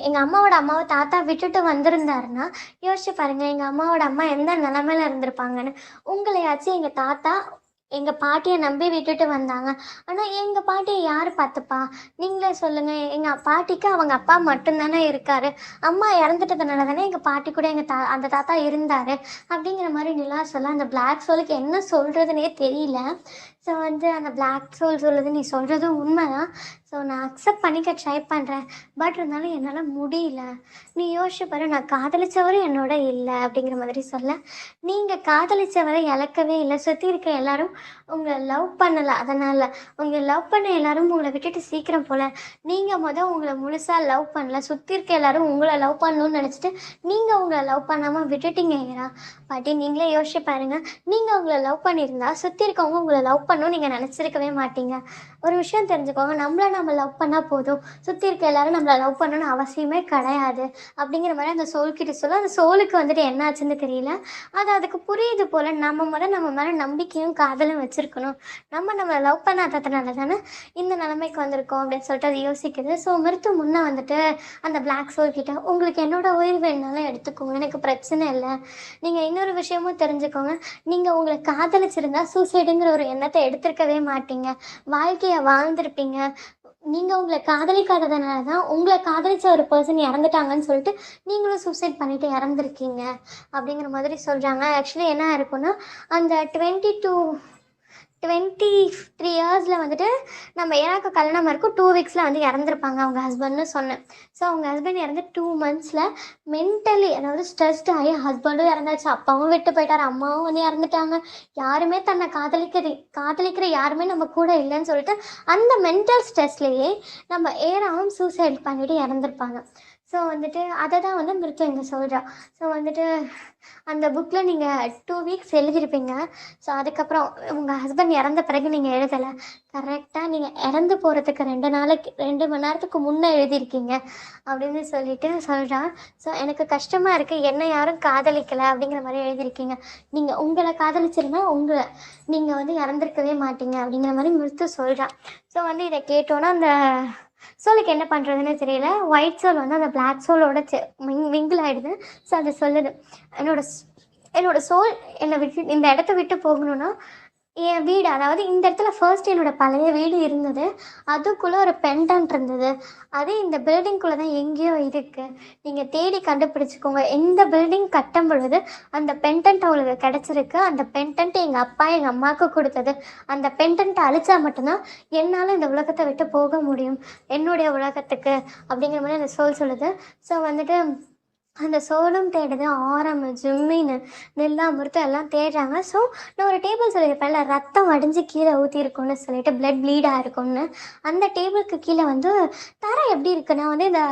எங்கள் அம்மாவோட அம்மாவை தாத்தா விட்டுட்டு வந்திருந்தாருன்னா யோசிச்சு பாருங்கள் எங்கள் அம்மாவோட அம்மா எந்த நிலமையில இருந்திருப்பாங்கன்னு. உங்களையாச்சும் எங்கள் தாத்தா எங்கள் பாட்டியை நம்பி விட்டுட்டு வந்தாங்க, ஆனால் எங்கள் பாட்டியை யார் பார்த்துப்பா? நீங்களே சொல்லுங்கள். எங்கள் பாட்டிக்கு அவங்க அப்பா மட்டும்தானே இருக்கார், அம்மா இறந்துட்டதுனால தானே எங்கள் பாட்டி கூட அந்த தாத்தா இருந்தார் அப்படிங்கிற மாதிரி நிலா சொல்ல அந்த பிளாக் சோலுக்கு என்ன சொல்கிறதுனே தெரியல. ஸோ வந்து அந்த பிளாக் சோல் சொல்லுது நீ சொல்கிறதும் உண்மை தான். ஸோ நான் அக்செப்ட் பண்ணிக்க ட்ரை பண்ணுறேன். பட் இருந்தாலும் என்னால் முடியல. நீ யோசிச்சு பாரு, நான் காதலிச்சவரும் என்னோட இல்ல அப்படிங்கிற மாதிரி சொல்ல, நீங்க காதலிச்சவரை இழக்கவே இல்ல. சுத்தி இருக்க எல்லாரும் உங்கள லவ் பண்ணல. அதனால உங்கள லவ் பண்ண எல்லாரும் உங்கள விட்டுட்டு சீக்கிரம் போல. நீங்க உங்கள முழுசா லவ் பண்ணல. சுத்தி இருக்க எல்லாரும் உங்கள லவ் பண்ணணும்னு நெனச்சுட்டு, நீங்க உங்கள லவ் பண்ணாம விட்டுட்டீங்க ஏன்னா. பாட்டி நீங்களே யோசிச்சு பாருங்க. நீங்க உங்கள லவ் பண்ணியிருந்தா, சுத்தி இருக்கவங்க உங்கள லவ் பண்ணணும்னு நீங்க நெனச்சிருக்கவே மாட்டீங்க. ஒரு விஷயம் தெரிஞ்சுக்கோங்க, நம்மள நம்ம லவ் பண்ணா போதும். சுத்தி இருக்க எல்லாரும் நம்மள லவ் பண்ணணும்னு அவசியமே கிடையாது. அப்படிங்கிற மாரி அந்த சோல் கிட்ட சொல்ல, அந்த சோலுக்கு என்ன ஆச்சுன்னு தெரியல. அது அதுக்கு புரியுது போல. நம்ம மேல நம்பிக்கையும், காதலும் வச்சிருக்கணும். நம்மள லவ் பண்ணாததுனால தானே இந்த நிலைமைக்கு வந்திருக்கோம் அப்படின்னு சொல்லிட்டு அது யோசிக்குது. ஸோ மிருத்து முன்ன அந்த பிளாக் சோல் கிட்ட, உங்களுக்கு என்னோட உயிர் வேணுனாலும் எடுத்துக்கோங்க. எனக்கு பிரச்சனை இல்ல. நீங்க இன்னொரு விஷயமும் தெரிஞ்சுக்கோங்க. நீங்க உங்கள காதலிச்சிருந்தா சூசைடுங்கிற ஒரு எண்ணத்த எடுத்திருக்கவே மாட்டீங்க. வாழ்க்கைய வாழ்ந்திருப்பீங்க. நீங்க உங்கள காதலிக்காததுனால தான், உங்கள காதலிச்ச ஒரு பெர்சன் இறந்துட்டாங்கன்னு சொல்லிட்டு, நீங்களும் சூசைட் பண்ணிட்டு இறந்துருக்கீங்க. அப்படிங்கிற மாதிரி சொல்றாங்க. ஆக்சுவலி என்ன ஆயிருக்கும்னா, அந்த 23 இயர்ஸ்ல நம்ம ஏனாக்கு கல்யாணம் இருக்கும் 2 வீக்ஸ்ல இறந்துருப்பாங்க அவங்க ஹஸ்பண்ட்னு சொன்னேன். ஸோ அவங்க ஹஸ்பண்ட் இறந்து 2 மந்த்ஸ்ல மென்டலி அதாவது ஸ்ட்ரெஸ்ட் ஆகி ஹஸ்பண்டும் இறந்தாச்சு, அப்பாவும் விட்டு போயிட்டாரு, அம்மாவும் இறந்துட்டாங்க. யாருமே தன்னை காதலிக்கிற யாருமே நம்ம கூட இல்லைன்னு சொல்லிட்டு அந்த மென்டல் ஸ்ட்ரெஸ்லேயே நம்ம ஏறாவும் சூசைட் பண்ணிட்டு இறந்துருப்பாங்க. ஸோ அதை தான் மிருத்து இங்கே சொல்கிறா. ஸோ அந்த புக்கில் நீங்கள் 2 வீக்ஸ் எழுதியிருப்பீங்க. ஸோ அதுக்கப்புறம் உங்கள் ஹஸ்பண்ட் இறந்த பிறகு நீங்கள் எழுதலை. கரெக்டாக நீங்கள் இறந்து போகிறதுக்கு 2 மணி நேரத்துக்கு முன்னே எழுதியிருக்கீங்க அப்படின்னு சொல்லிட்டு சொல்கிறா. ஸோ எனக்கு கஷ்டமாக இருக்குது, என்னை யாரும் காதலிக்கலை அப்படிங்கிற மாதிரி எழுதியிருக்கீங்க. நீங்கள் உங்களை காதலிச்சிருந்தா நீங்கள் இறந்துருக்கவே மாட்டீங்க அப்படிங்கிற மாதிரி மிருத்து சொல்கிறா. ஸோ இதை கேட்டோன்னா அந்த சோலுக்கு என்ன பண்ணுறதுன்னு தெரியல. ஒயிட் சோல் அந்த பிளாக் சோலோட மிங்கிள் ஆகிடுது. ஸோ அது சொல்லுது, என்னோட சோல் என்னை விட்டு இந்த இடத்த விட்டு போகணும்னா என் வீடு, அதாவது இந்த இடத்துல ஃபர்ஸ்ட் என்னோட பழைய வீடு இருந்தது. அதுக்குள்ளே ஒரு பெண்டன்ட் இருந்தது. அது இந்த பில்டிங்குள்ளே தான் எங்கேயோ இருக்குது. நீங்கள் தேடி கண்டுபிடிச்சிக்கோங்க. இந்த பில்டிங் கட்டும் பொழுது அந்த பெண்டன்ட் அவங்களுக்கு கிடச்சிருக்கு. அந்த பெண்டன்ட் எங்கள் அப்பா எங்கள் அம்மாவுக்கு கொடுத்தது. அந்த பெண்டன்ட்டை அழிச்சா மட்டும்தான் என்னால் இந்த உலகத்தை விட்டு போக முடியும், என்னுடைய உலகத்துக்கு அப்படிங்கிற மாதிரி அந்த சோல் சொல்லுது. ஸோ அந்த சோலும் தேடுது, ஆரம், ஜிம்மின்னு, நெல்லா, முருத்தம் எல்லாம் தேடுறாங்க. ஸோ நான் ஒரு டேபிள் சொல்லியிருப்பேன்ல, ரத்தம் வடிஞ்சு கீழே ஊற்றிருக்கும்னு சொல்லிட்டு, பிளட் ப்ளீடாக இருக்கும்னு. அந்த டேபிளுக்கு கீழே தரை எப்படி இருக்குன்னா இந்த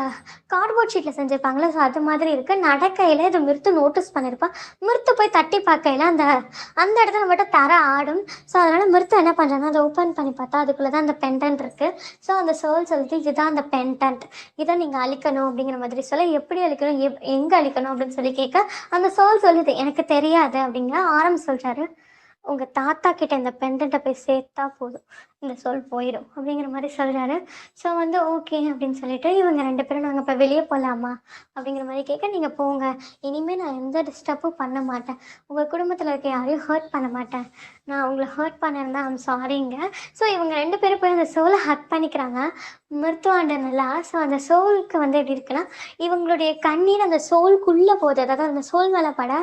கார்ட்போர்ட் ஷீட்டில் செஞ்சுருப்பாங்களே, ஸோ அது மாதிரி இருக்குது. நடக்கையில் இது மிருத்து நோட்டீஸ் பண்ணியிருப்பான். மிருத்து போய் தட்டி பார்க்கையில் அந்த இடத்துல மட்டும் தரை ஆடும். ஸோ அதனால் மிருத்து என்ன பண்ணுறாங்கன்னா அதை ஓப்பன் பண்ணி பார்த்தா அதுக்குள்ளே தான் அந்த பெண்டன்ட் இருக்குது. ஸோ அந்த சோல் சொல்லிட்டு, இதுதான் அந்த பெண்டன்ட், இதை நீங்கள் அழிக்கணும் அப்படிங்கிற மாதிரி சொல்ல, எப்படி அழிக்கணும், எங்கே அழிக்கணும் அப்படின்னு சொல்லி கேட்க, அந்த சோல் சொல்லுது எனக்கு தெரியாது அப்படிங்கிற. ஆரம் சொல்கிறாரு, உங்கள் தாத்தா கிட்ட இந்த பெண்டன்ட்டை போய் சேர்த்தா போதும், இந்த சோல் போயிடும் அப்படிங்கிற மாதிரி சொல்கிறாரு. ஸோ ஓகே அப்படின்னு சொல்லிட்டு இவங்க 2 பேரும் நாங்கள் இப்போ வெளியே போகலாமா அப்படிங்கிற மாதிரி கேட்க, நீங்கள் போங்க, இனிமேல் நான் எந்த டிஸ்டர்பும் பண்ண மாட்டேன், உங்கள் குடும்பத்தில் இருக்க யாரையும் ஹர்ட் பண்ண மாட்டேன், நான் உங்களை ஹர்ட் பண்ணியிருந்தா ஐம் சாரிங்க. ஸோ இவங்க 2 பேரும் போய் அந்த சோலை ஹக் பண்ணிக்கிறாங்க, மருத்துவாண்ட நல்லா. ஸோ அந்த சோலுக்கு எப்படி இருக்குன்னா, இவங்களுடைய கண்ணீர் அந்த சோலுக்குள்ளே போகுது, அதாவது அந்த சோல் மேலே பட.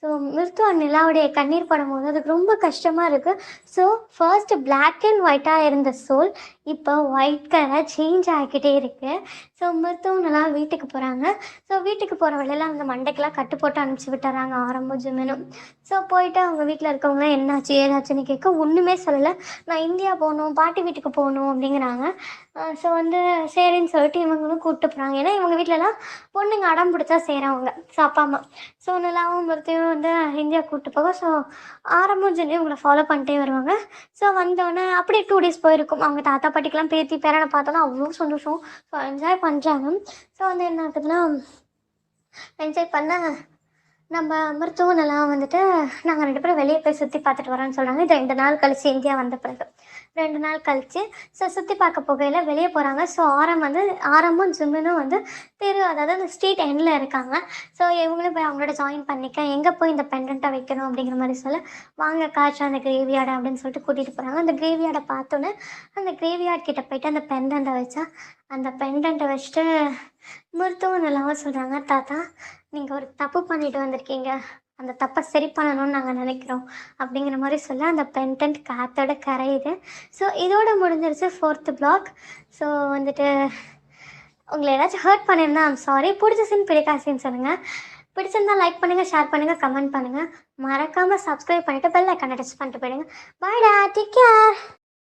ஸோ மிருத்துவான் நிலாவுடைய கண்ணீர் படும்போது அதுக்கு ரொம்ப கஷ்டமாக இருக்குது. ஸோ ஃபர்ஸ்ட் பிளாக் அண்ட் ஒயிட்டாக இருந்த சோல் இப்போ ஒயிட் கலராக சேஞ்ச் ஆகிக்கிட்டே இருக்குது. ஸோ மிருத்துவும் நல்லா வீட்டுக்கு போகிறாங்க. ஸோ வீட்டுக்கு போகிற வழியெல்லாம் அந்த மண்டைக்கெல்லாம் கட்டு போட்டு அனுப்பிச்சி விட்டுறாங்க ஆரம்பம் ஜிம்மினும். ஸோ போயிட்டு அவங்க வீட்டில் இருக்கவங்களாம் என்னாச்சு ஏதாச்சுன்னு கேட்க ஒன்றுமே சொல்லலை. நான் இந்தியா போகணும், பாட்டி வீட்டுக்கு போகணும் அப்படிங்கிறாங்க. ஸோ சரின்னு சொல்லிட்டு இவங்களும் கூப்பிட்டு போகிறாங்க. ஏன்னா இவங்க வீட்டிலலாம் பொண்ணுங்க அடம் பிடிச்சா செய்கிறவங்க, ஸோ அப்பா அம்மா. ஸோ நிலாவும் மிருத்தையும் இந்தியா கூப்பிட்டு போக, ஸோ ஆரம்பம் ஜின்னு இவங்களை ஃபாலோ பண்ணிட்டே வருவாங்க. ஸோ வந்தோடனே அப்படியே 2 டேஸ் போயிருக்கும். அவங்க தாத்தா பாட்டிக்கெலாம் பேத்தி பேரனை பார்த்தோன்னா அவ்வளோ சந்தோஷம். ஸோ என்ஜாய் பண்ணுறாங்க. ஸோ என்ன ஆகுதுன்னா, என்ஜாய் பண்ண நம்ம மிருத்துவும் நல்லா நாங்கள் 2 பேரும் வெளியே போய் சுற்றி பார்த்துட்டு வரோன்னு சொல்கிறாங்க. இது 2 நாள் கழிச்சு இந்தியா வந்த பிறகு 2 நாள் கழிச்சு ஸோ சுற்றி பார்க்க போகையில் வெளியே போகிறாங்க. ஸோ ஆரம்பம் ஜிம்மினும் அதாவது அந்த ஸ்ட்ரீட் எண்டில் இருக்காங்க. ஸோ இவங்களும் போய் அவங்களோட ஜாயின் பண்ணிக்க, எங்கே போய் இந்த பெண்டன்ட்டை வைக்கணும் அப்படிங்கிற மாதிரி சொல்ல, வாங்க காய்ச்சா அந்த கிரேவியார்டு அப்படின்னு சொல்லிட்டு கூட்டிகிட்டு போகிறாங்க. அந்த கிரேவியார்டை பார்த்தோன்னே அந்த கிரேவியார்ட் கிட்ட போயிட்டு அந்த பெண்டன்ட்டை வச்சா, அந்த பெண்டன்ட்டை வச்சுட்டு மிருத்துவும் நல்லாவும் சொல்கிறாங்க, தாத்தா நீங்கள் ஒரு தப்பு பண்ணிட்டு வந்திருக்கீங்க, அந்த தப்பை சரி பண்ணணும்னு நாங்கள் நினைக்கிறோம் அப்படிங்கிற மாதிரி சொல்ல அந்த பென்டென்ட் காத்தோட கரையுது. ஸோ இதோட முடிஞ்சிருச்சு 4th பிளாக். ஸோ வந்துட்டு உங்களை ஏதாச்சும் ஹர்ட் பண்ணியிருந்தா ஐம் சாரி. பிடிச்ச சீன் பிடிக்காத சீன் சொல்லுங்கள். பிடிச்சிருந்தா லைக் பண்ணுங்கள், ஷேர் பண்ணுங்கள், கமெண்ட் பண்ணுங்கள். மறக்காமல் சப்ஸ்கிரைப் பண்ணிவிட்டு பெல் ஐக்கானை டச் பண்ணிட்டு போயிடுங்க. பாய்டா, டேக் கேர்.